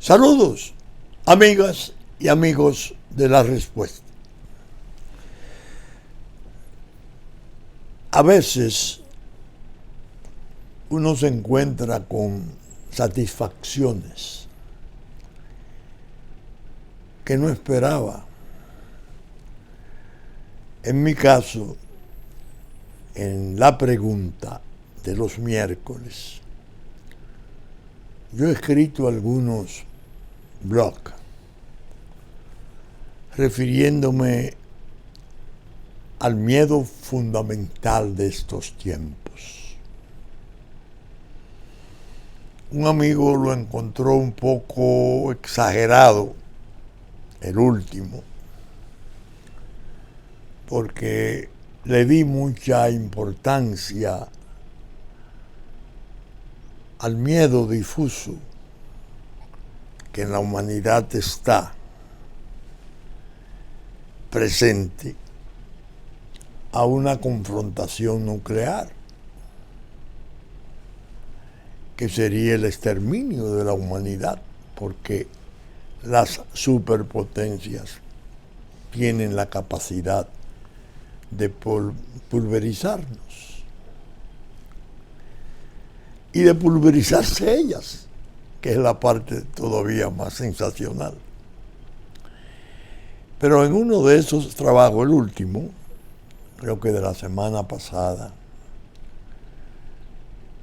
Saludos, amigas y amigos de La Respuesta. A veces uno se encuentra con satisfacciones que no esperaba. En mi caso, en la pregunta de los miércoles, yo he escrito algunos blogs refiriéndome al miedo fundamental de estos tiempos. Un amigo lo encontró un poco exagerado, el último, porque le di mucha importancia al miedo difuso que en la humanidad está presente a una confrontación nuclear, que sería el exterminio de la humanidad, porque las superpotencias tienen la capacidad de pulverizarnos y de pulverizarse ellas, que es la parte todavía más sensacional. Pero en uno de esos trabajos, el último, creo que de la semana pasada,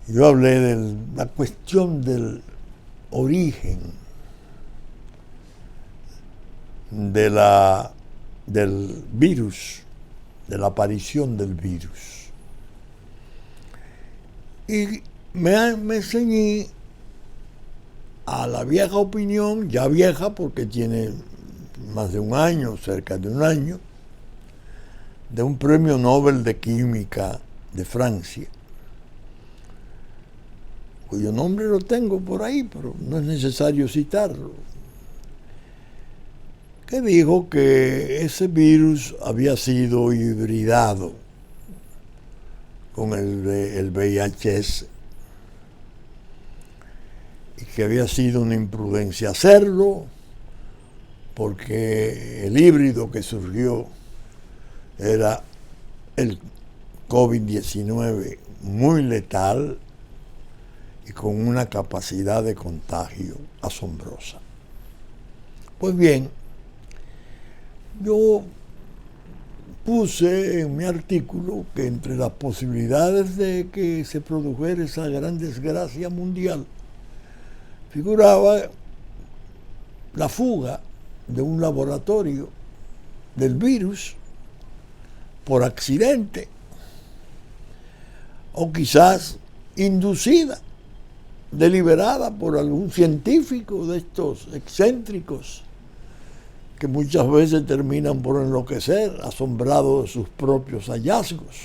yo hablé de la cuestión del origen del virus, de la aparición del virus. Y me ceñí a la vieja opinión, ya vieja porque tiene más de un año, cerca de un año, de un premio Nobel de Química de Francia, cuyo nombre lo tengo por ahí, pero no es necesario citarlo, que dijo que ese virus había sido hibridado con el VIH y que había sido una imprudencia hacerlo, porque el híbrido que surgió era el COVID-19 muy letal y con una capacidad de contagio asombrosa. Pues bien, yo puse en mi artículo que entre las posibilidades de que se produjera esa gran desgracia mundial figuraba la fuga de un laboratorio del virus por accidente, o quizás inducida, deliberada por algún científico de estos excéntricos que muchas veces terminan por enloquecer, asombrados de sus propios hallazgos.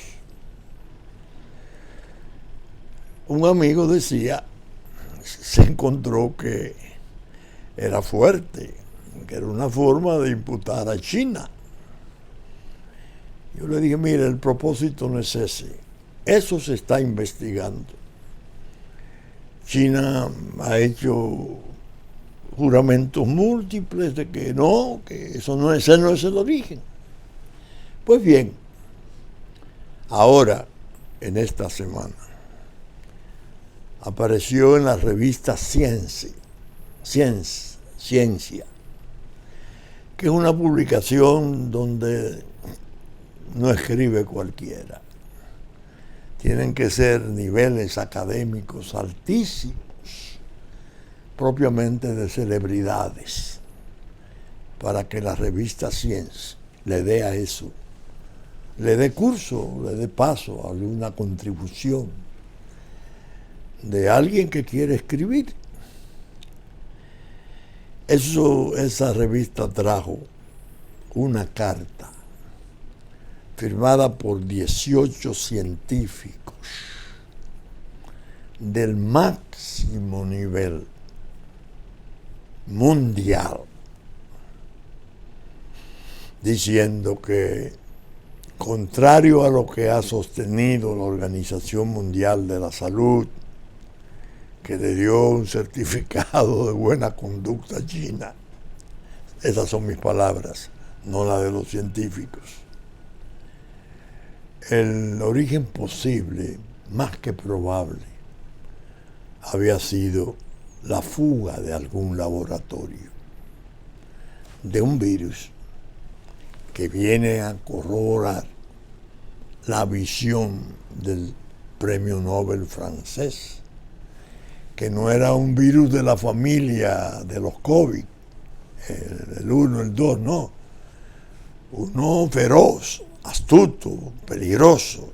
Un amigo decía, se encontró que era fuerte, que era una forma de imputar a China. Yo le dije, mire, el propósito no es ese, eso se está investigando. China ha hecho juramentos múltiples de que no, que ese no es el origen. Pues bien, ahora, en esta semana, apareció en la revista Ciencia, que es una publicación donde no escribe cualquiera. Tienen que ser niveles académicos altísimos, propiamente de celebridades, para que la revista Ciencia le dé a eso, le dé curso, le dé paso a una contribución de alguien que quiere escribir. Esa revista trajo una carta firmada por 18 científicos del máximo nivel mundial, diciendo que, contrario a lo que ha sostenido la Organización Mundial de la Salud, que le dio un certificado de buena conducta a China. Esas son mis palabras, no las de los científicos. El origen posible, más que probable, había sido la fuga de algún laboratorio de un virus que viene a corroborar la visión del premio Nobel francés, que no era un virus de la familia de los COVID, el 1, el 2, no. Uno feroz, astuto, peligroso,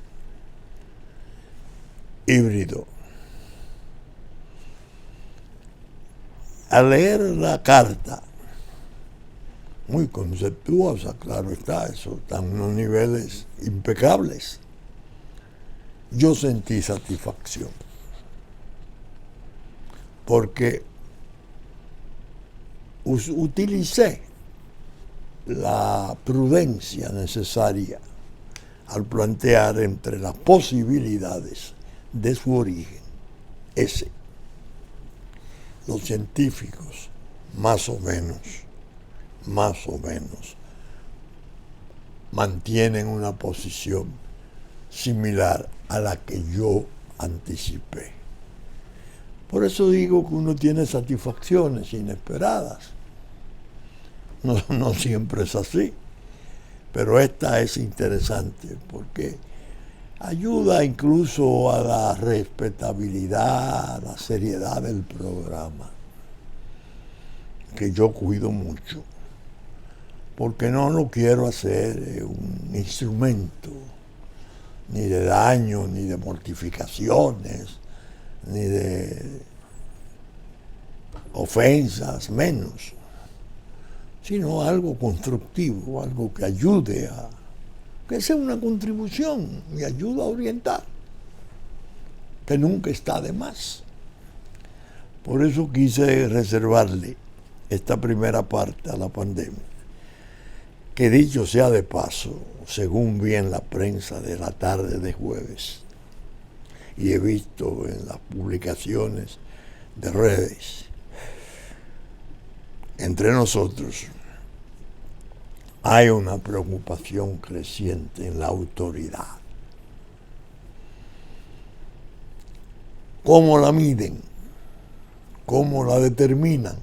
híbrido. Al leer la carta, muy conceptuosa, claro está, eso está en unos niveles impecables, yo sentí satisfacción, porque utilicé la prudencia necesaria al plantear entre las posibilidades de su origen ese. Los científicos, más o menos, mantienen una posición similar a la que yo anticipé. Por eso digo que uno tiene satisfacciones inesperadas. No siempre es así, pero esta es interesante porque ayuda incluso a la respetabilidad, a la seriedad del programa, que yo cuido mucho, porque no lo quiero hacer un instrumento ni de daño, ni de mortificaciones, ni de ofensas, menos, sino algo constructivo, algo que ayude a, que sea una contribución y ayuda a orientar, que nunca está de más. Por eso quise reservarle esta primera parte a la pandemia, que dicho sea de paso, según vi en la prensa de la tarde de jueves, y he visto en las publicaciones de redes, entre nosotros hay una preocupación creciente en la autoridad. ¿Cómo la miden? ¿Cómo la determinan?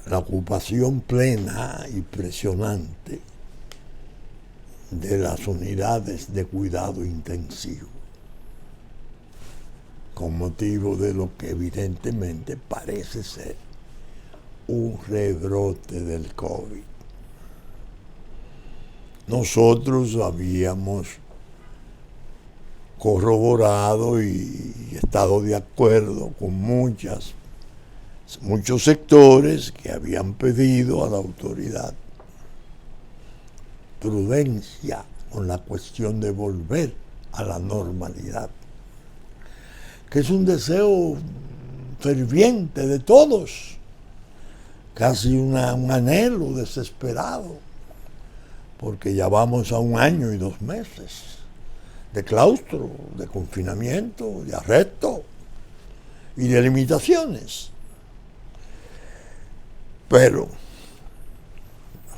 La ocupación plena y presionante de las unidades de cuidado intensivo, con motivo de lo que evidentemente parece ser un rebrote del COVID. Nosotros habíamos corroborado y estado de acuerdo con muchos sectores que habían pedido a la autoridad prudencia con la cuestión de volver a la normalidad, que es un deseo ferviente de todos, casi un anhelo desesperado, porque ya vamos a 1 año y 2 meses de claustro, de confinamiento, de arresto y de limitaciones. Pero,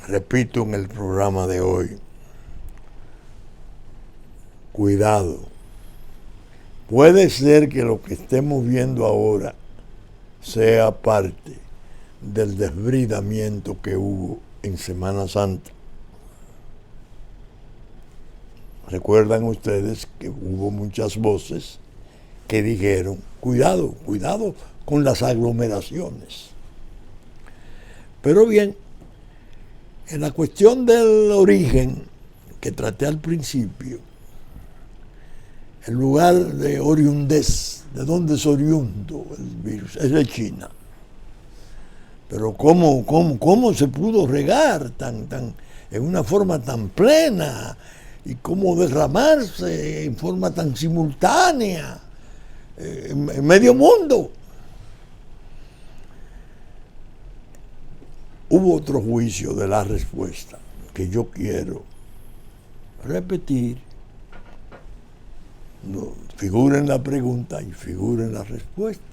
repito en el programa de hoy, cuidado. Puede ser que lo que estemos viendo ahora sea parte del desbridamiento que hubo en Semana Santa. Recuerdan ustedes que hubo muchas voces que dijeron, cuidado con las aglomeraciones. Pero bien, en la cuestión del origen que traté al principio, el lugar de oriundez, de dónde es oriundo el virus, es de China. Pero ¿cómo se pudo regar en una forma tan plena y cómo derramarse en forma tan simultánea en medio mundo? Hubo otro juicio de la respuesta que yo quiero repetir no, figura en la pregunta y figura en la respuesta.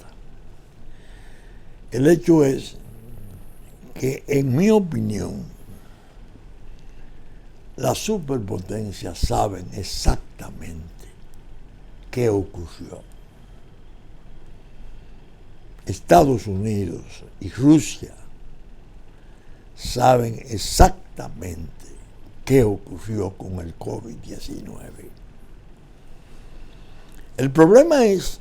El hecho es que, en mi opinión, las superpotencias saben exactamente qué ocurrió. Estados Unidos y Rusia saben exactamente qué ocurrió con el COVID-19. El problema es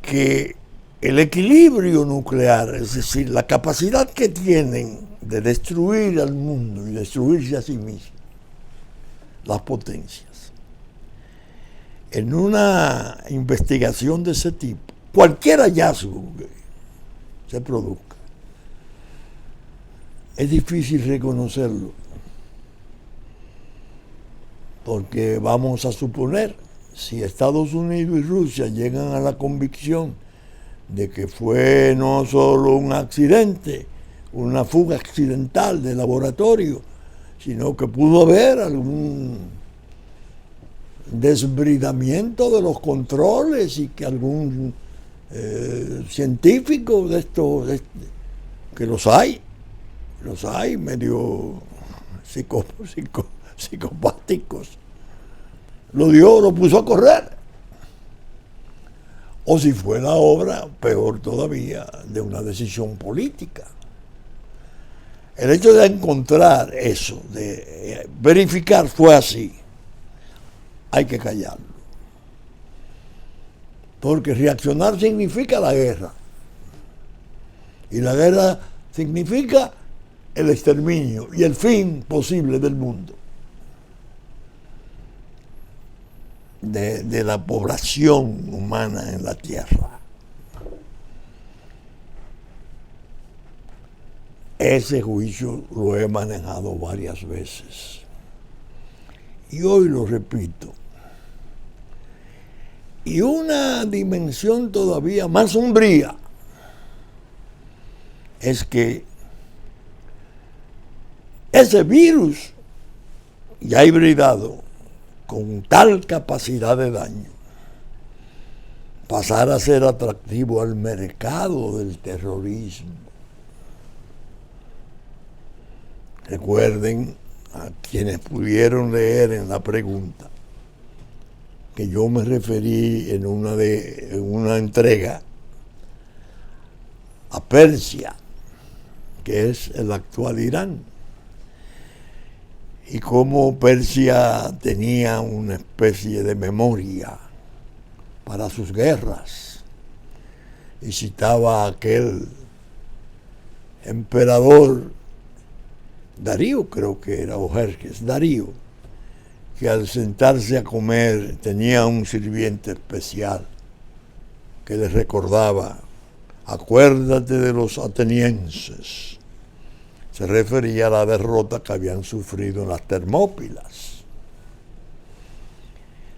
que el equilibrio nuclear, es decir, la capacidad que tienen de destruir al mundo y destruirse a sí mismos, las potencias, en una investigación de ese tipo, cualquier hallazgo que se produzca, es difícil reconocerlo, porque vamos a suponer, si Estados Unidos y Rusia llegan a la convicción de que fue no solo un accidente, una fuga accidental de laboratorio, sino que pudo haber algún desbridamiento de los controles y que algún científico de estos, que los hay medio psicopáticos, lo puso a correr. O si fue la obra, peor todavía, de una decisión política. El hecho de encontrar eso, de verificar fue así, hay que callarlo. Porque reaccionar significa la guerra. Y la guerra significa el exterminio y el fin posible del mundo. De la población humana en la Tierra. Ese juicio lo he manejado varias veces. Y hoy lo repito. Y una dimensión todavía más sombría es que ese virus ya hibridado con tal capacidad de daño pasar a ser atractivo al mercado del terrorismo. Recuerden, a quienes pudieron leer en la pregunta, que yo me referí en una entrega a Persia, que es el actual Irán, y cómo Persia tenía una especie de memoria para sus guerras, y citaba a aquel emperador Darío, creo que era, o Jerjes, Darío, que al sentarse a comer tenía un sirviente especial que le recordaba: acuérdate de los atenienses. Se refería a la derrota que habían sufrido en las Termópilas.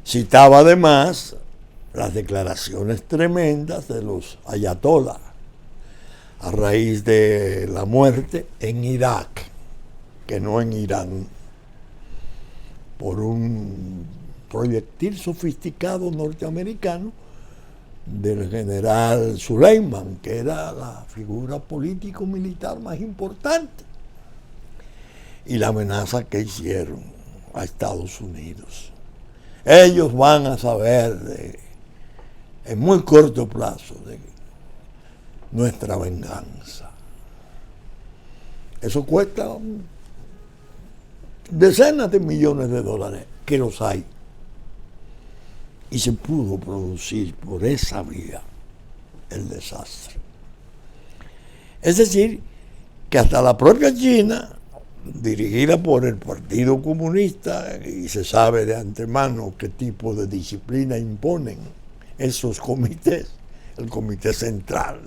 Citaba además las declaraciones tremendas de los ayatolás a raíz de la muerte en Irak, que no en Irán, por un proyectil sofisticado norteamericano del general Suleiman, que era la figura político-militar más importante, y la amenaza que hicieron a Estados Unidos. Ellos van a saber en muy corto plazo de nuestra venganza. Eso cuesta decenas de millones de dólares, que los hay. Y se pudo producir por esa vía el desastre. Es decir, que hasta la propia China, dirigida por el Partido Comunista, y se sabe de antemano qué tipo de disciplina imponen esos comités, el comité central,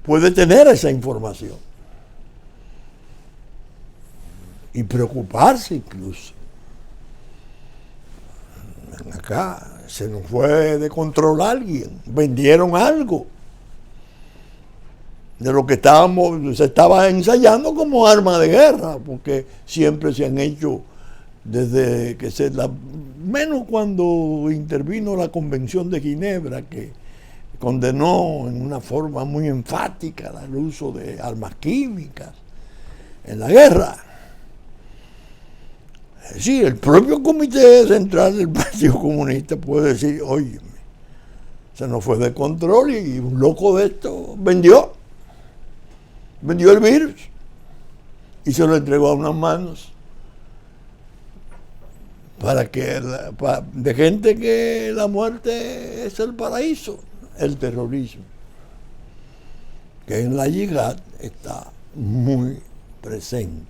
puede tener esa información y preocuparse incluso. Acá se nos fue de control alguien, vendieron algo de lo que se estaba ensayando como arma de guerra, porque siempre se han hecho desde que menos cuando intervino la Convención de Ginebra, que condenó en una forma muy enfática el uso de armas químicas en la guerra. Sí, el propio Comité Central del Partido Comunista puede decir, oye, se nos fue de control y un loco de esto vendió el virus y se lo entregó a unas manos de gente que la muerte es el paraíso, el terrorismo, que en la yihad está muy presente.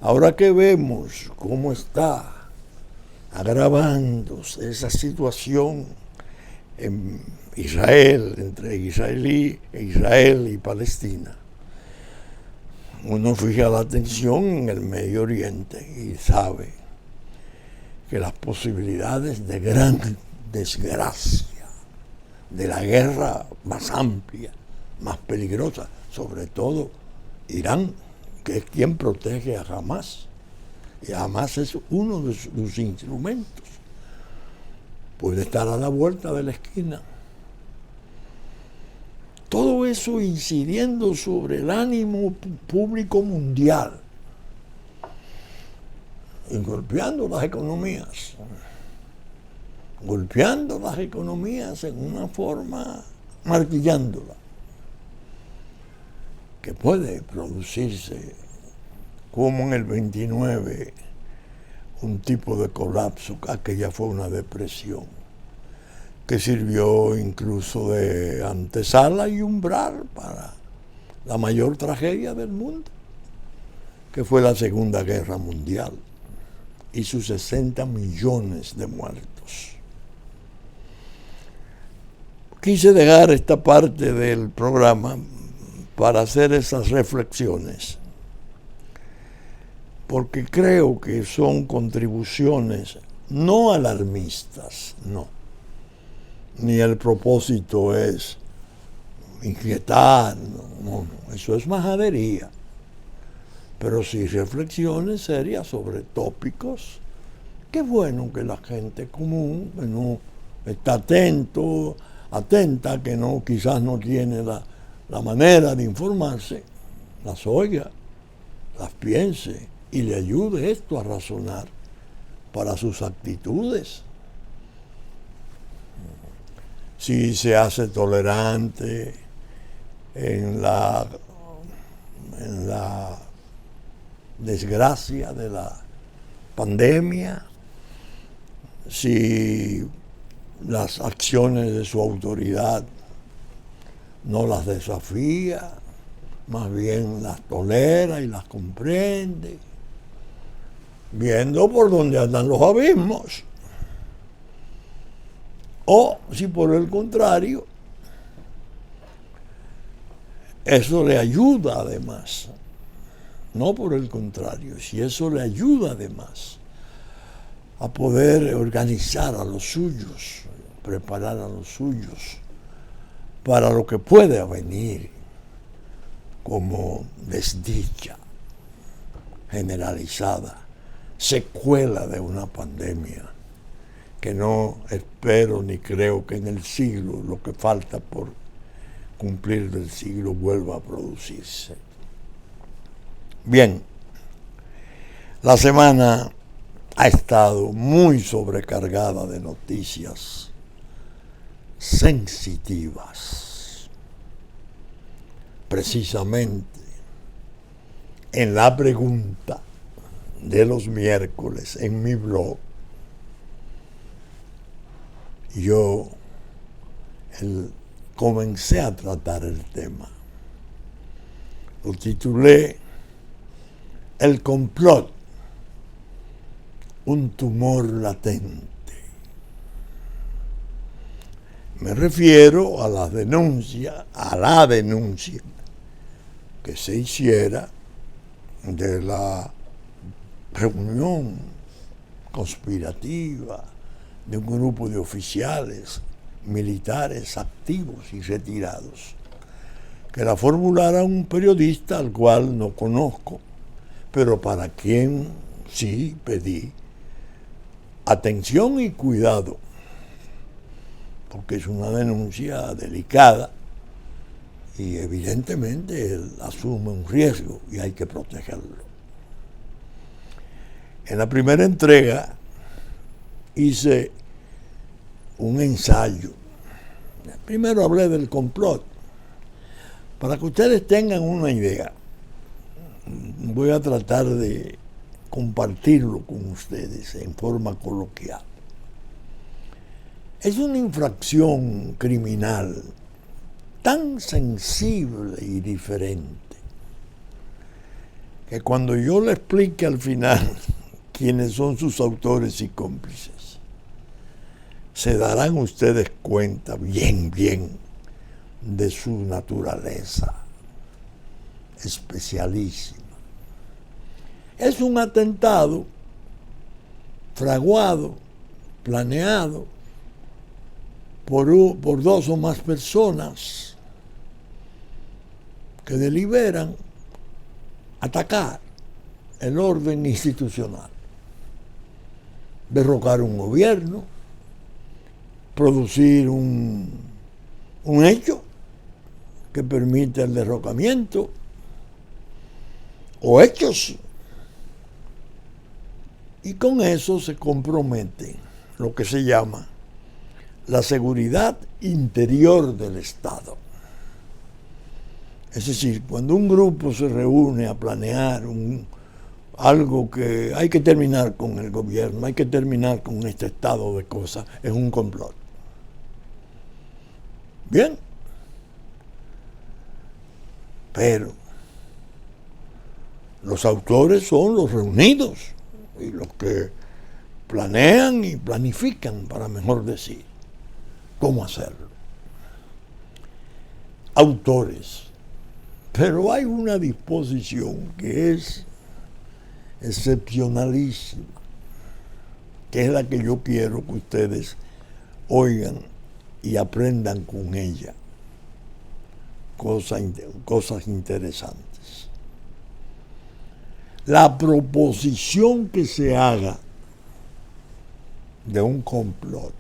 Ahora que vemos cómo está agravándose esa situación en Israel, entre Israel y Palestina, uno fija la atención en el Medio Oriente y sabe que las posibilidades de gran desgracia, de la guerra más amplia, más peligrosa, sobre todo Irán, que es quien protege a Hamás, y Hamás es uno de sus instrumentos, puede estar a la vuelta de la esquina. Todo eso incidiendo sobre el ánimo público mundial y golpeando las economías en una forma, martillándola, que puede producirse como en el 29 un tipo de colapso, aquella fue una depresión que sirvió incluso de antesala y umbral para la mayor tragedia del mundo, que fue la Segunda Guerra Mundial y sus 60 millones de muertos. Quise dejar esta parte del programa para hacer esas reflexiones, porque creo que son contribuciones no alarmistas, no, ni el propósito es inquietar, no, eso es majadería, pero sí reflexiones serias sobre tópicos. Qué bueno que la gente común, que no está atenta, que no, quizás no tiene la manera de informarse, las oiga, las piense y le ayude esto a razonar para sus actitudes. Si se hace tolerante en la desgracia de la pandemia, si las acciones de su autoridad no las desafía, más bien las tolera y las comprende, viendo por dónde andan los abismos. O si por el contrario, eso le ayuda además, no por el contrario, si eso le ayuda además a poder organizar a los suyos, preparar a los suyos para lo que puede venir como desdicha generalizada, secuela de una pandemia que no espero ni creo que en el siglo, lo que falta por cumplir del siglo, vuelva a producirse. Bien, la semana ha estado muy sobrecargada de noticias sensitivas. Precisamente en la pregunta de los miércoles en mi blog, yo comencé a tratar el tema. Lo titulé El complot, un tumor latente. Me refiero a la denuncia que se hiciera de la reunión conspirativa de un grupo de oficiales militares activos y retirados, que la formulara un periodista al cual no conozco, pero para quien sí pedí atención y cuidado, porque es una denuncia delicada y evidentemente él asume un riesgo y hay que protegerlo. En la primera entrega hice un ensayo. Primero hablé del complot, para que ustedes tengan una idea. Voy a tratar de compartirlo con ustedes en forma coloquial. Es una infracción criminal tan sensible y diferente que cuando yo le explique al final quiénes son sus autores y cómplices, se darán ustedes cuenta bien de su naturaleza especialísima. Es un atentado fraguado, planeado por dos o más personas que deliberan atacar el orden institucional, derrocar un gobierno, producir un hecho que permite el derrocamiento, o hechos, y con eso se compromete lo que se llama la seguridad interior del Estado. Es decir, cuando un grupo se reúne a planear algo que hay que terminar con el gobierno, hay que terminar con este estado de cosas, es un complot. Bien, pero los autores son los reunidos y los que planean y planifican, para mejor decir, cómo hacerlo. Autores. Pero hay una disposición que es excepcionalísima, que es la que yo quiero que ustedes oigan y aprendan con ella cosas interesantes. La proposición que se haga de un complot,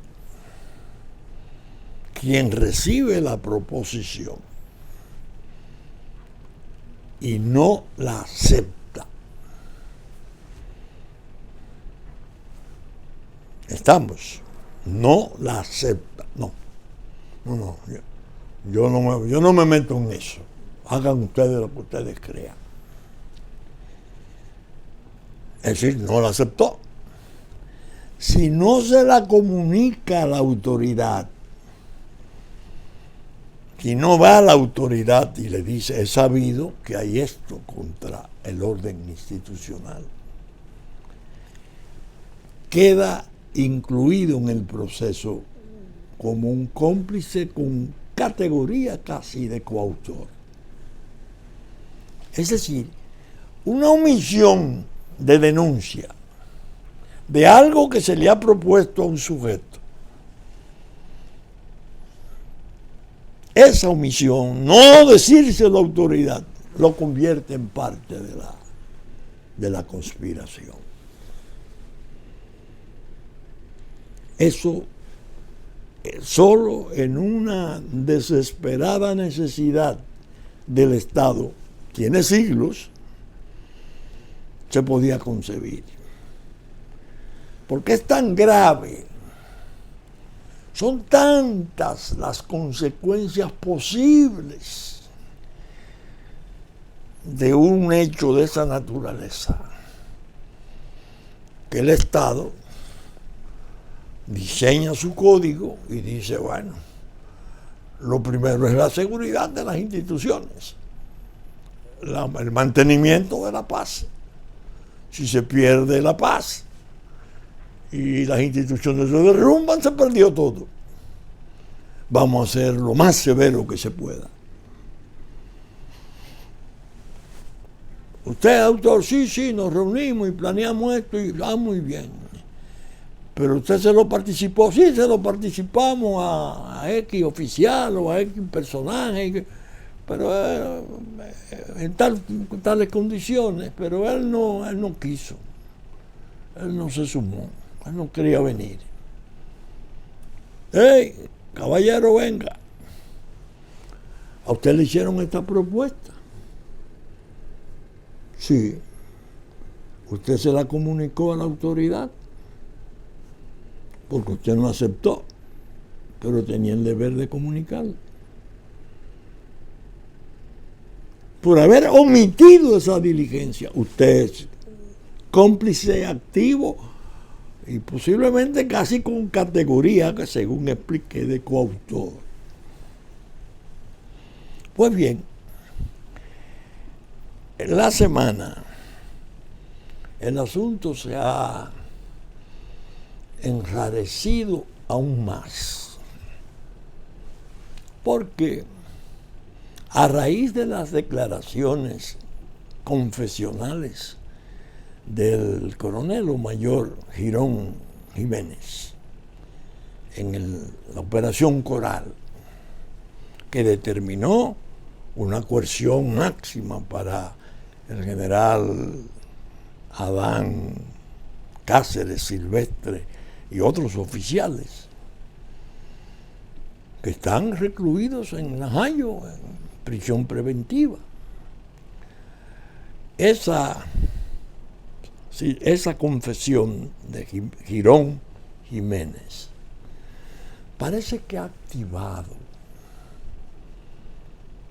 quien recibe la proposición y no la acepta, estamos, no la acepta, no, yo no me meto en eso, hagan ustedes lo que ustedes crean. Es decir, no la aceptó. Si no se la comunica a la autoridad, si no va a la autoridad y le dice, he sabido que hay esto contra el orden institucional, queda incluido en el proceso como un cómplice con categoría casi de coautor. Es decir, una omisión de denuncia de algo que se le ha propuesto a un sujeto. Esa omisión, no decirse a la autoridad, lo convierte en parte de la conspiración. Eso solo en una desesperada necesidad del Estado, tiene siglos, se podía concebir. Porque es tan grave, son tantas las consecuencias posibles de un hecho de esa naturaleza, que el Estado diseña su código y dice, bueno, lo primero es la seguridad de las instituciones, el mantenimiento de la paz. Si se pierde la paz y las instituciones se derrumban, se perdió todo. Vamos a ser lo más severo que se pueda. Usted, autor, sí, nos reunimos y planeamos esto y muy bien. Pero usted se lo participó, sí, se lo participamos a X oficial o a X personaje, pero en tales condiciones, pero él no quiso. Él no se sumó, él no quería venir. ¡Hey, caballero, venga! ¿A usted le hicieron esta propuesta? Sí. ¿Usted se la comunicó a la autoridad? Porque usted no aceptó, pero tenía el deber de comunicarlo. Por haber omitido esa diligencia, usted es cómplice activo y posiblemente casi con categoría, que según expliqué, de coautor. Pues bien, en la semana el asunto se ha enrarecido aún más, porque a raíz de las declaraciones confesionales del coronel o mayor Girón Jiménez en la operación Coral, que determinó una coerción máxima para el general Adán Cáceres Silvestre y otros oficiales que están recluidos en Najayo, en prisión preventiva. Esa confesión de Girón Jiménez parece que ha activado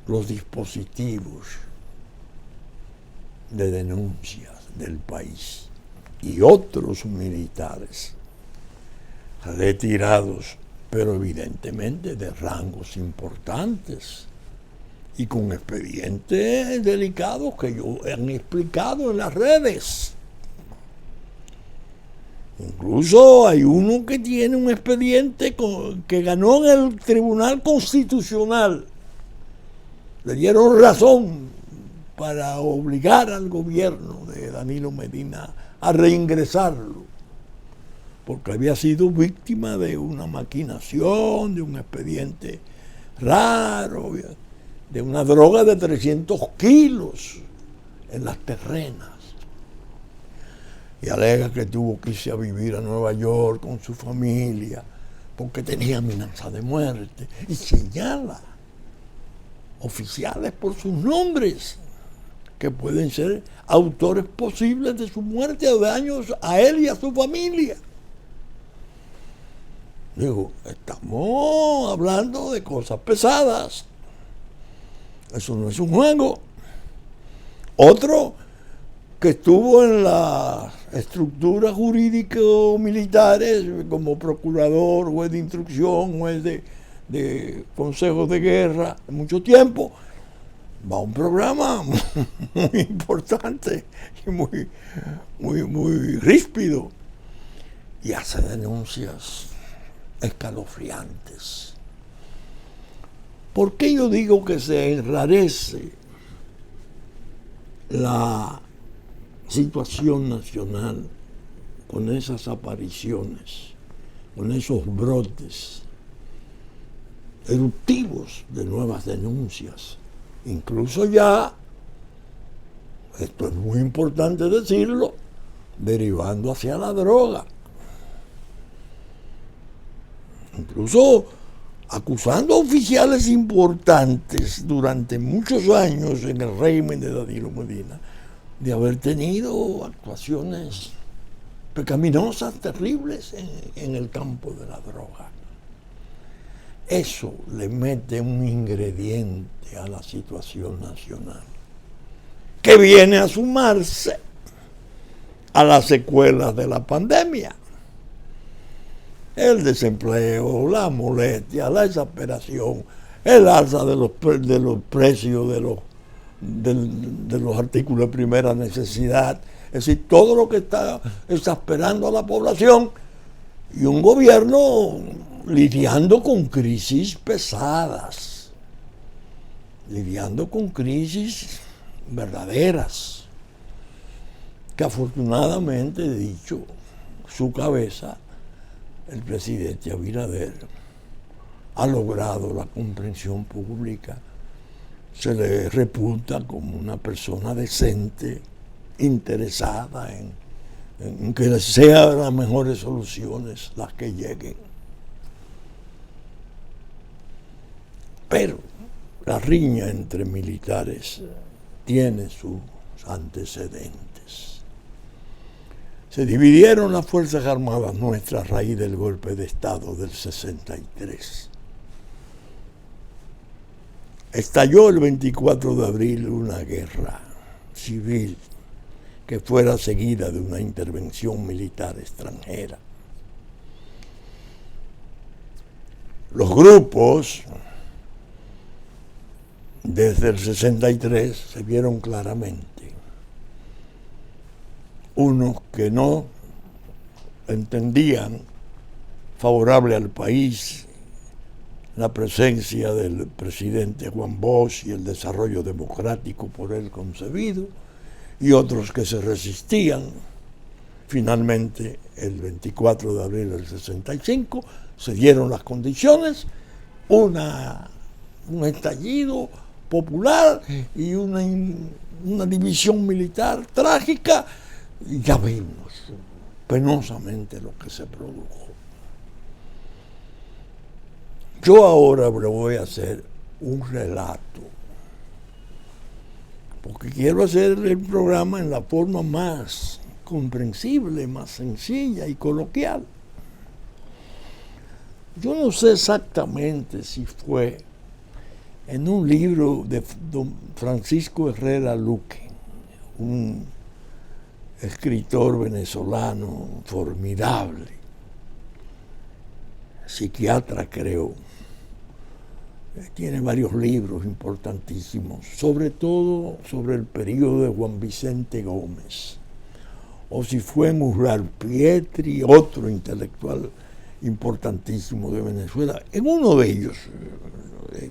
los dispositivos de denuncias del país y otros militares retirados, pero evidentemente de rangos importantes y con expedientes delicados que yo han explicado en las redes. Incluso hay uno que tiene un expediente que ganó en el Tribunal Constitucional. Le dieron razón para obligar al gobierno de Danilo Medina a reingresarlo, porque había sido víctima de una maquinación, de un expediente raro, de una droga de 300 kilos en las terrenas. Y alega que tuvo que irse a vivir a Nueva York con su familia porque tenía amenaza de muerte. Y señala oficiales por sus nombres que pueden ser autores posibles de su muerte o daños a él y a su familia. Digo, estamos hablando de cosas pesadas. Eso no es un juego. Otro que estuvo en las estructuras jurídico-militares como procurador, juez de instrucción, juez de consejos de guerra, mucho tiempo, va a un programa muy importante y muy ríspido y hace denuncias escalofriantes. ¿Por qué yo digo que se enrarece la situación nacional con esas apariciones, con esos brotes eruptivos de nuevas denuncias? Incluso ya, esto es muy importante decirlo, derivando hacia la droga. Incluso acusando a oficiales importantes durante muchos años en el régimen de Danilo Medina de haber tenido actuaciones pecaminosas, terribles en el campo de la droga. Eso le mete un ingrediente a la situación nacional, que viene a sumarse a las secuelas de la pandemia. El desempleo, la molestia, la exasperación, el alza de los precios de los artículos de primera necesidad, es decir, todo lo que está exasperando a la población, y un gobierno lidiando con crisis pesadas, lidiando con crisis verdaderas, que afortunadamente, he dicho, su cabeza, el presidente Abinader, ha logrado la comprensión pública. Se le reputa como una persona decente, interesada en en que sean las mejores soluciones las que lleguen. Pero la riña entre militares tiene sus antecedentes. Se dividieron las Fuerzas Armadas nuestras a raíz del golpe de Estado del 63. Estalló el 24 de abril una guerra civil que fuera seguida de una intervención militar extranjera. Los grupos desde el 63 se vieron claramente. Unos que no entendían favorable al país la presencia del presidente Juan Bosch y el desarrollo democrático por él concebido, y otros que se resistían. Finalmente, el 24 de abril del 65, se dieron las condiciones, un estallido popular y una división militar trágica, y ya vimos penosamente lo que se produjo. Yo ahora le voy a hacer un relato, porque quiero hacer el programa en la forma más comprensible, más sencilla y coloquial. Yo no sé exactamente si fue en un libro de don Francisco Herrera Luque, un escritor venezolano formidable, psiquiatra creo, tiene varios libros importantísimos, sobre todo sobre el periodo de Juan Vicente Gómez, o si fue en Uslar Pietri, otro intelectual importantísimo de Venezuela. En uno de ellos,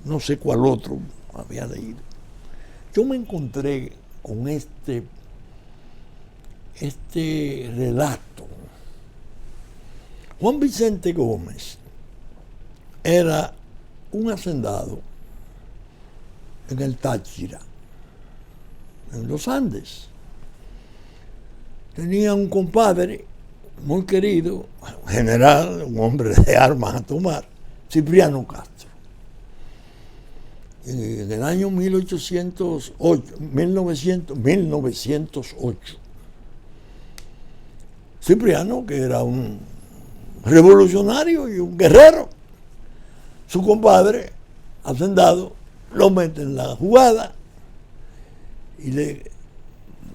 no sé cuál otro había leído, yo me encontré con este relato. Juan Vicente Gómez era un hacendado en el Táchira, en los Andes. Tenía un compadre muy querido, general, un hombre de armas a tomar, Cipriano Castro. En el año 1908, Cipriano, que era un revolucionario y un guerrero, su compadre, hacendado, lo mete en la jugada y le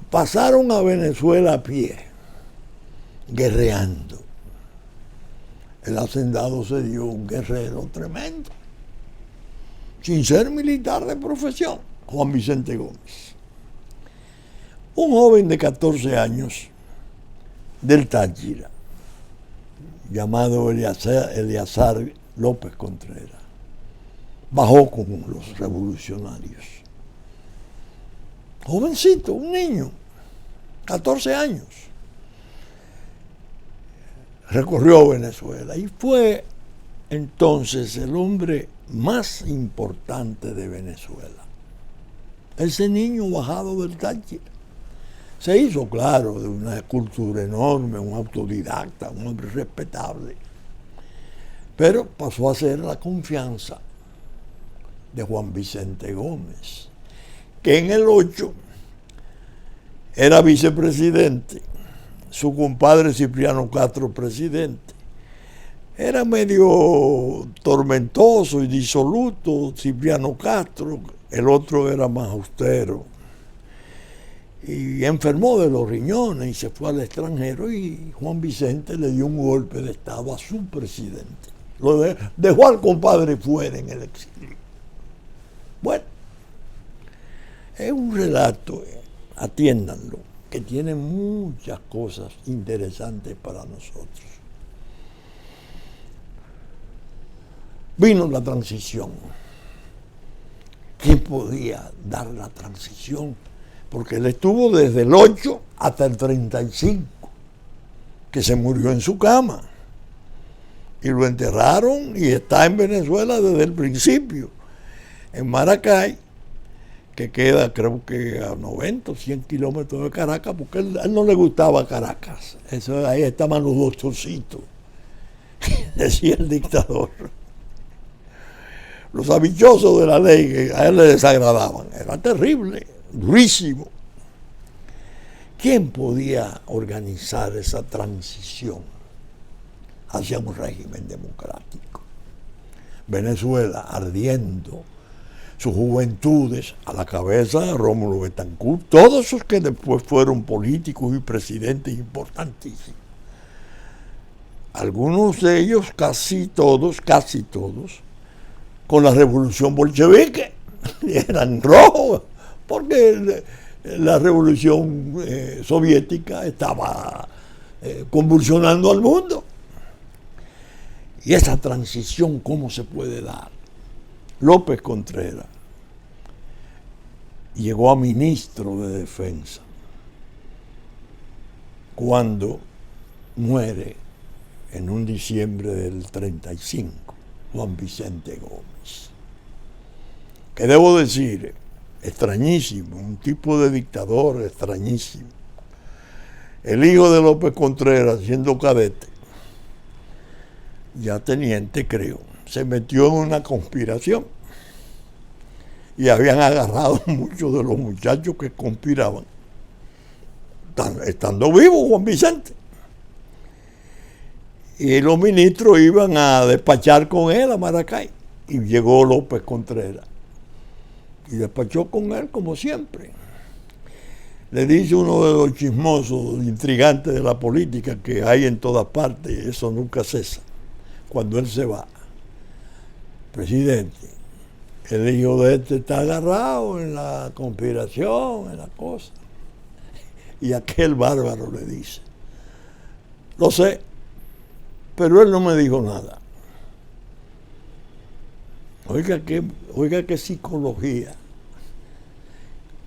pasaron a Venezuela a pie, guerreando. El hacendado se dio un guerrero tremendo, sin ser militar de profesión, Juan Vicente Gómez. Un joven de 14 años del Táchira, llamado Eleazar López Contreras, bajó con los revolucionarios. Jovencito, un niño, 14 años. Recorrió Venezuela y fue entonces el hombre más importante de Venezuela. Ese niño bajado del Táchira se hizo, claro, de una cultura enorme, un autodidacta, un hombre respetable, pero pasó a ser la confianza de Juan Vicente Gómez, que en el 8 era vicepresidente, su compadre Cipriano Castro presidente. Era medio tormentoso y disoluto Cipriano Castro, el otro era más austero. Y enfermó de los riñones y se fue al extranjero, y Juan Vicente le dio un golpe de Estado a su presidente. Lo dejó al compadre fuera en el exilio. Bueno, es un relato, atiéndanlo, que tiene muchas cosas interesantes para nosotros. Vino la transición. ¿Quién podía dar la transición? Porque él estuvo desde el 8 hasta el 35, que se murió en su cama. Y lo enterraron y está en Venezuela desde el principio, en Maracay, que queda creo que a 90 o 100 kilómetros de Caracas, porque a él no le gustaba Caracas. Eso, ahí estaban los doctorcitos, decía el dictador. Los habichosos de la ley que a él le desagradaban. Era terrible, durísimo. ¿Quién podía organizar esa transición hacia un régimen democrático? Venezuela ardiendo, sus juventudes a la cabeza de Rómulo Betancourt, todos esos que después fueron políticos y presidentes importantísimos. Algunos de ellos, casi todos, con la revolución bolchevique, eran rojos, porque la revolución soviética estaba convulsionando al mundo. Y esa transición, ¿cómo se puede dar? López Contreras llegó a ministro de Defensa cuando muere en un diciembre del 35 Juan Vicente Gómez, que debo decir, extrañísimo, un tipo de dictador extrañísimo. El hijo de López Contreras, siendo cadete, ya teniente creo, se metió en una conspiración y habían agarrado muchos de los muchachos que conspiraban, estando vivo Juan Vicente. Y los ministros iban a despachar con él a Maracay. Y llegó López Contreras. Y despachó con él como siempre. Le dice uno de los chismosos, intrigantes de la política que hay en todas partes, eso nunca cesa. Cuando él se va, presidente, el hijo de este está agarrado en la conspiración, en la cosa. Y aquel bárbaro le dice, lo sé, pero él no me dijo nada. Oiga qué psicología.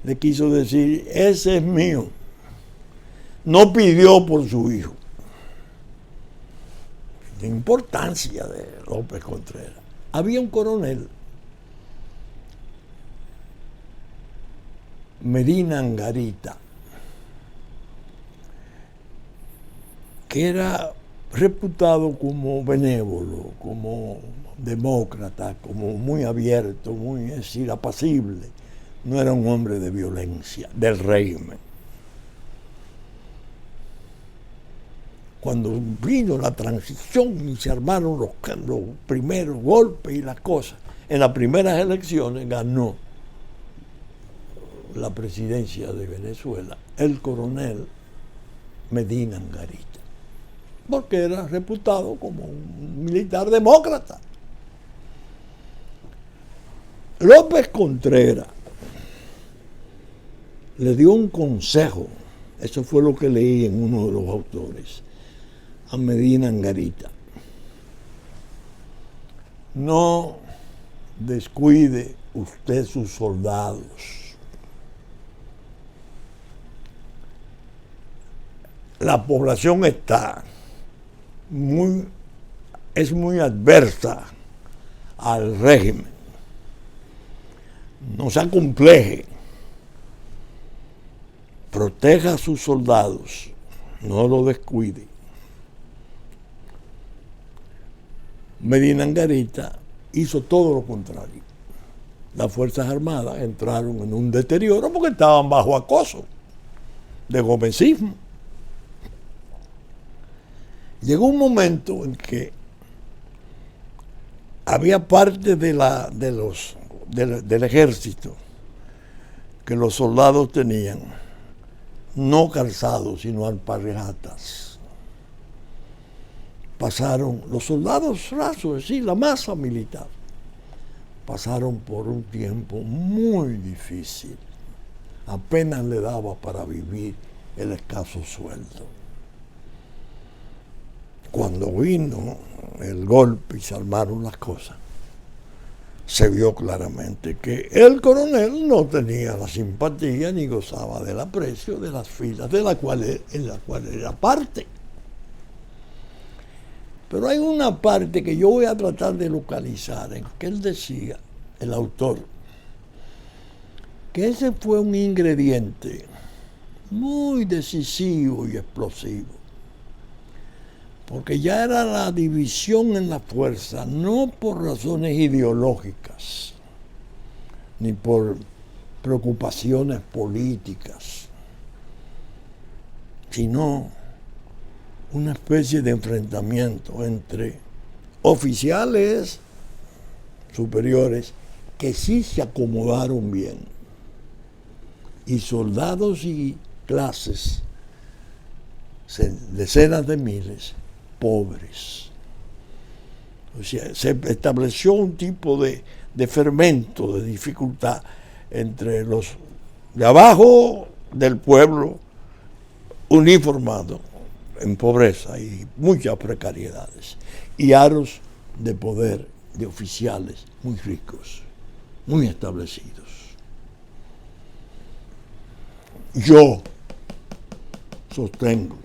Le quiso decir, ese es mío. No pidió por su hijo. La importancia de López Contreras. Había un coronel, Medina Angarita, que era reputado como benévolo, como demócrata, como muy abierto, muy, es decir, apacible. No era un hombre de violencia, del régimen. Cuando vino la transición y se armaron los primeros golpes y las cosas, en las primeras elecciones ganó la presidencia de Venezuela el coronel Medina Angarita, porque era reputado como un militar demócrata. López Contreras le dio un consejo, eso fue lo que leí en uno de los autores, a Medina Angarita. No descuide usted sus soldados. La población es muy adversa al régimen. No se acompleje. Proteja a sus soldados, no lo descuide. Medina Angarita hizo todo lo contrario. Las Fuerzas Armadas entraron en un deterioro porque estaban bajo acoso de gomecismo. Llegó un momento en que había parte del ejército que los soldados tenían no calzados, sino alpargatas. Pasaron, los soldados rasos, es decir, la masa militar, pasaron por un tiempo muy difícil. Apenas le daba para vivir el escaso sueldo. Cuando vino el golpe y se armaron las cosas, se vio claramente que el coronel no tenía la simpatía ni gozaba del aprecio de las filas en la cual era parte. Pero hay una parte que yo voy a tratar de localizar, en que él decía, el autor, que ese fue un ingrediente muy decisivo y explosivo, porque ya era la división en la fuerza, no por razones ideológicas, ni por preocupaciones políticas, sino una especie de enfrentamiento entre oficiales superiores que sí se acomodaron bien y soldados y clases, decenas de miles, pobres. O sea, se estableció un tipo de fermento, de dificultad entre los de abajo del pueblo uniformado en pobreza y muchas precariedades, y aros de poder de oficiales muy ricos, muy establecidos. Yo sostengo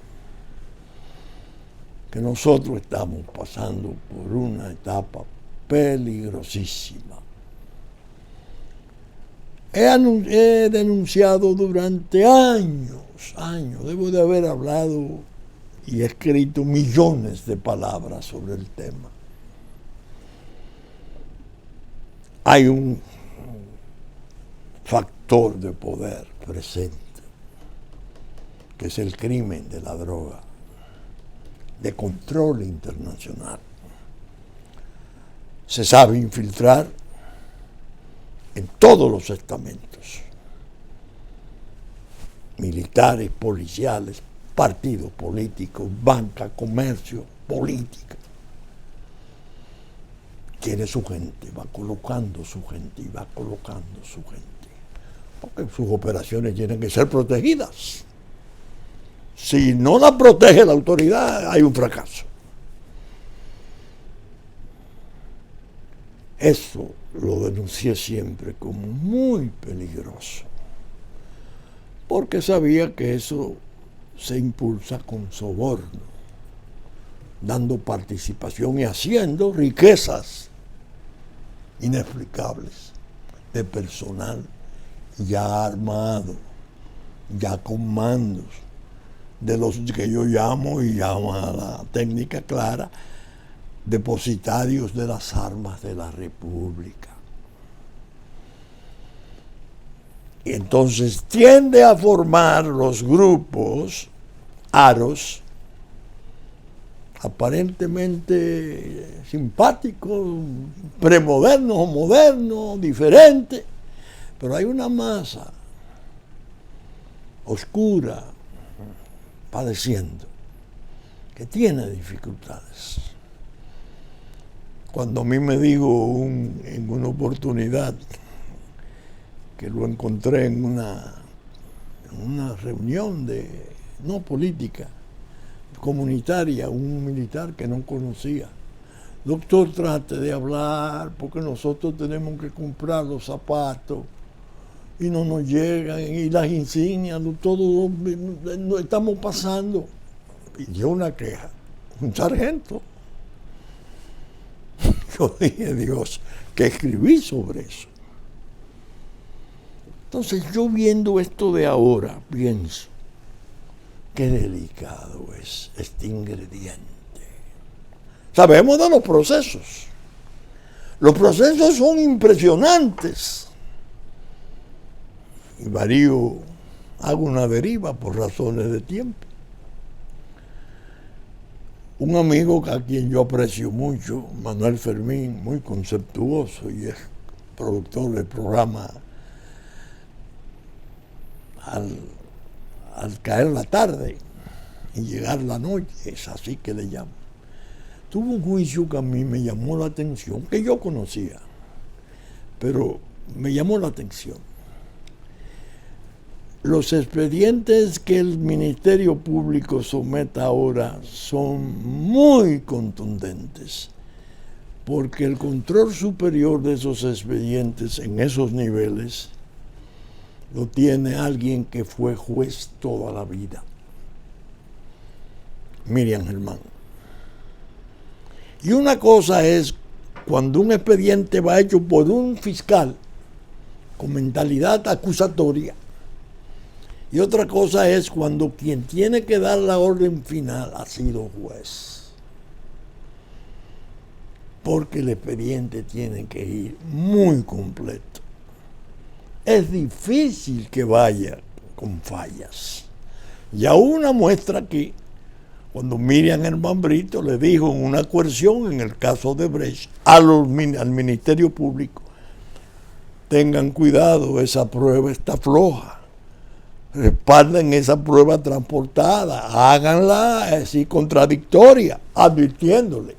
que nosotros estamos pasando por una etapa peligrosísima. He denunciado durante años, debo de haber hablado y escrito millones de palabras sobre el tema. Hay un factor de poder presente, que es el crimen de la droga, de control internacional. Se sabe infiltrar en todos los estamentos, militares, policiales, partidos políticos, banca, comercio, política. Tiene su gente, va colocando su gente y va colocando su gente, porque sus operaciones tienen que ser protegidas. Si no la protege la autoridad, hay un fracaso. Eso lo denuncié siempre como muy peligroso, porque sabía que eso se impulsa con soborno, dando participación y haciendo riquezas inexplicables de personal ya armado, ya con mandos, de los que yo llamo, y llamo a la técnica clara, depositarios de las armas de la República. Y entonces tiende a formar los grupos, aros, aparentemente simpáticos, premodernos o modernos, diferentes, pero hay una masa oscura, padeciendo, que tiene dificultades. Cuando a mí me dijo en una oportunidad que lo encontré en una reunión no política, comunitaria, un militar que no conocía: doctor, trate de hablar, porque nosotros tenemos que comprar los zapatos y no nos llegan, y las insignias, todo no estamos pasando. Y dio una queja, un sargento. Yo dije: Dios, que escribí sobre eso. Entonces yo, viendo esto de ahora, pienso, qué delicado es este ingrediente. Sabemos de los procesos. Los procesos son impresionantes. Y varío, hago una deriva por razones de tiempo. Un amigo a quien yo aprecio mucho, Manuel Fermín, muy conceptuoso, y es productor del programa al caer la tarde y llegar la noche, es así que le llamo. Tuvo un juicio que a mí me llamó la atención, que yo conocía, pero me llamó la atención. Los expedientes que el Ministerio Público somete ahora son muy contundentes, porque el control superior de esos expedientes en esos niveles lo tiene alguien que fue juez toda la vida, Miriam Germán. Y una cosa es cuando un expediente va hecho por un fiscal con mentalidad acusatoria. Y otra cosa es cuando quien tiene que dar la orden final ha sido juez. Porque el expediente tiene que ir muy completo. Es difícil que vaya con fallas. Ya una muestra aquí, cuando Miriam Germán Brito le dijo en una coerción, en el caso de Brecht, al Ministerio Público, tengan cuidado, esa prueba está floja. Respalden esa prueba transportada, háganla así contradictoria, advirtiéndole.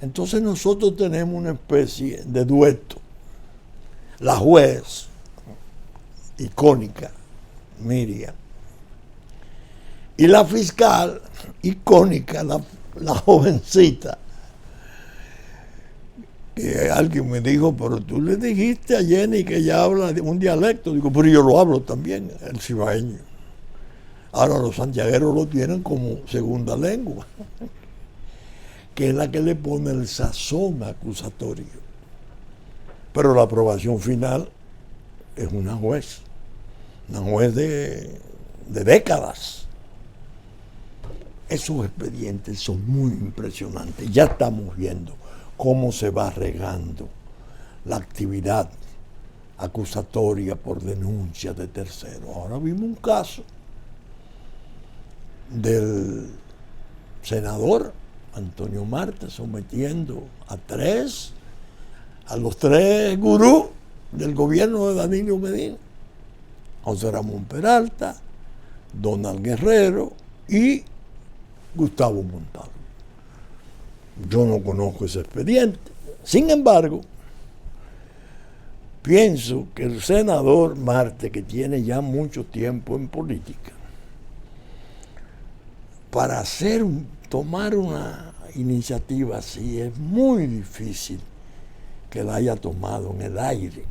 Entonces nosotros tenemos una especie de dueto. La juez, icónica, Miriam, y la fiscal, icónica, la jovencita, que alguien me dijo, pero tú le dijiste a Jenny que ella habla de un dialecto. Digo, pero yo lo hablo también, el cibaeño. Ahora los santiagueros lo tienen como segunda lengua, que es la que le pone el sazón acusatorio. Pero la aprobación final es una juez de décadas. Esos expedientes son muy impresionantes. Ya estamos viendo cómo se va regando la actividad acusatoria por denuncia de terceros. Ahora vimos un caso del senador Antonio Marte sometiendo a los tres gurús del gobierno de Danilo Medina, José Ramón Peralta, Donald Guerrero y Gustavo Montalvo. Yo no conozco ese expediente. Sin embargo, pienso que el senador Marte, que tiene ya mucho tiempo en política, para tomar una iniciativa así es muy difícil que la haya tomado en el aire.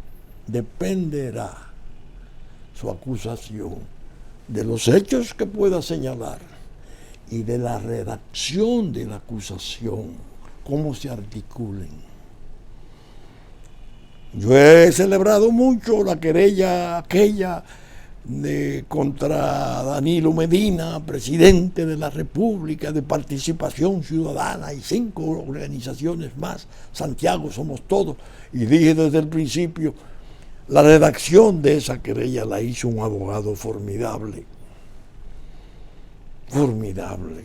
Dependerá su acusación de los hechos que pueda señalar y de la redacción de la acusación, cómo se articulen. Yo he celebrado mucho la querella aquella contra Danilo Medina, presidente de la República, de Participación Ciudadana, y 5 organizaciones más, Santiago Somos Todos, y dije desde el principio, la redacción de esa querella la hizo un abogado formidable,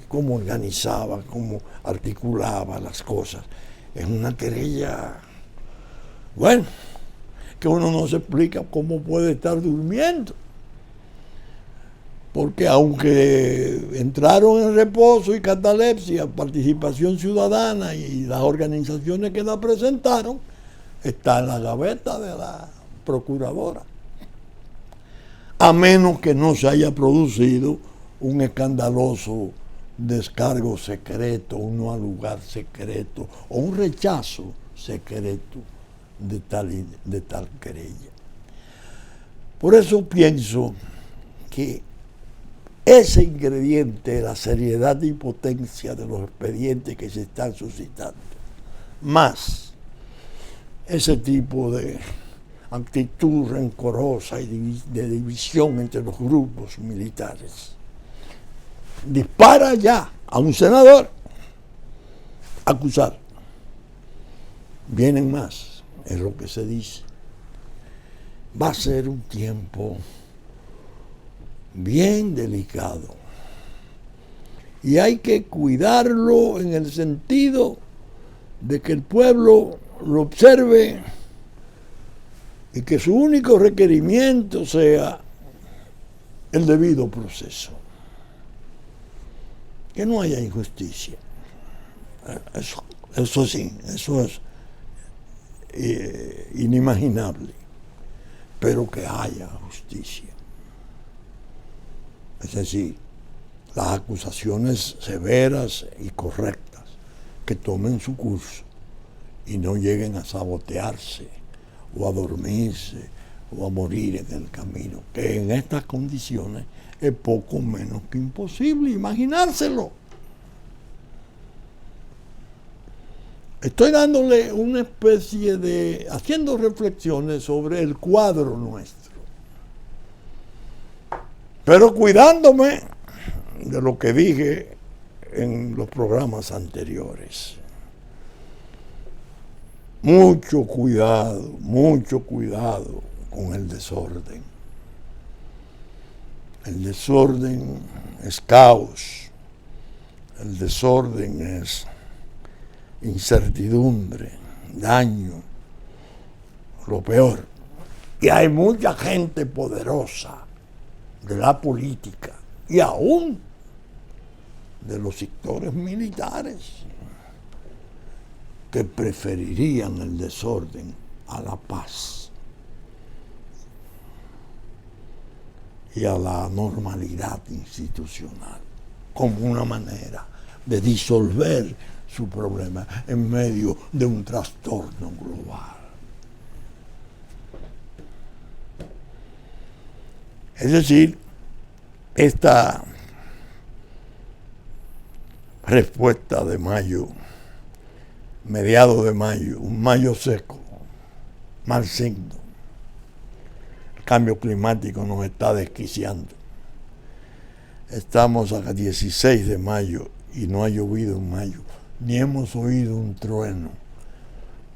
cómo organizaba, cómo articulaba las cosas. Es una querella, bueno, que uno no se explica cómo puede estar durmiendo. Porque aunque entraron en reposo y catalepsia, Participación Ciudadana y las organizaciones que la presentaron, está en la gaveta de la procuradora. A menos que no se haya producido un escandaloso descargo secreto, un no al lugar secreto o un rechazo secreto de tal querella. Por eso pienso que ese ingrediente, la seriedad y potencia de los expedientes que se están suscitando, más ese tipo de actitud rencorosa y de división entre los grupos militares, dispara ya a un senador a acusar. Vienen más, es lo que se dice. Va a ser un tiempo bien delicado y hay que cuidarlo en el sentido de que el pueblo lo observe y que su único requerimiento sea el debido proceso, que no haya injusticia. Eso sí, eso es inimaginable, pero que haya justicia. Es decir, las acusaciones severas y correctas que tomen su curso y no lleguen a sabotearse o a dormirse o a morir en el camino, que en estas condiciones es poco menos que imposible imaginárselo. estoy dándole una especie de, haciendo reflexiones sobre el cuadro nuestro, pero cuidándome de lo que dije en los programas anteriores. Mucho cuidado con el desorden. El desorden es caos, el desorden es incertidumbre, daño, lo peor. Y hay mucha gente poderosa de la política y aún de los sectores militares que preferirían el desorden a la paz y a la normalidad institucional, como una manera de disolver su problema en medio de un trastorno global. Es decir, esta respuesta de mayo, mediados de mayo, un mayo seco, mal signo. El cambio climático nos está desquiciando. Estamos a 16 de mayo y no ha llovido en mayo, ni hemos oído un trueno.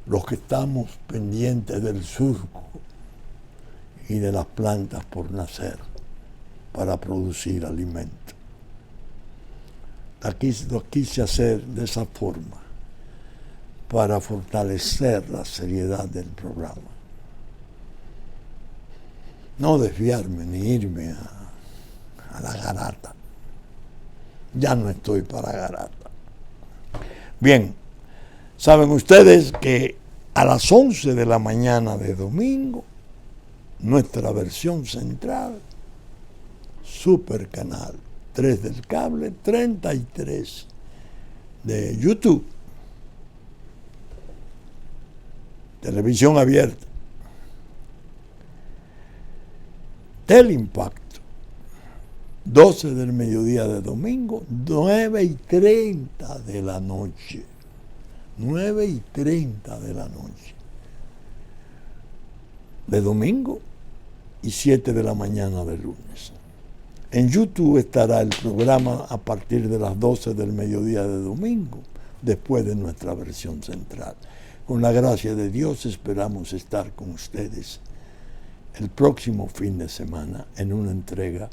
Los que estamos pendientes del surco y de las plantas por nacer para producir alimento. Lo quise hacer de esa forma para fortalecer la seriedad del programa. No desviarme ni irme a la garata. Ya no estoy para garata. Bien, saben ustedes que a las 11 de la mañana de domingo, nuestra versión central, Super Canal 3 del cable, 33 de YouTube, televisión abierta, Teleimpacto, 12 del mediodía de domingo, 9:30 de la noche. 9:30 de la noche. De domingo y 7 de la mañana de lunes. En YouTube estará el programa a partir de las 12 del mediodía de domingo, después de nuestra versión central. Con la gracia de Dios esperamos estar con ustedes el próximo fin de semana en una entrega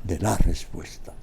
de La Respuesta.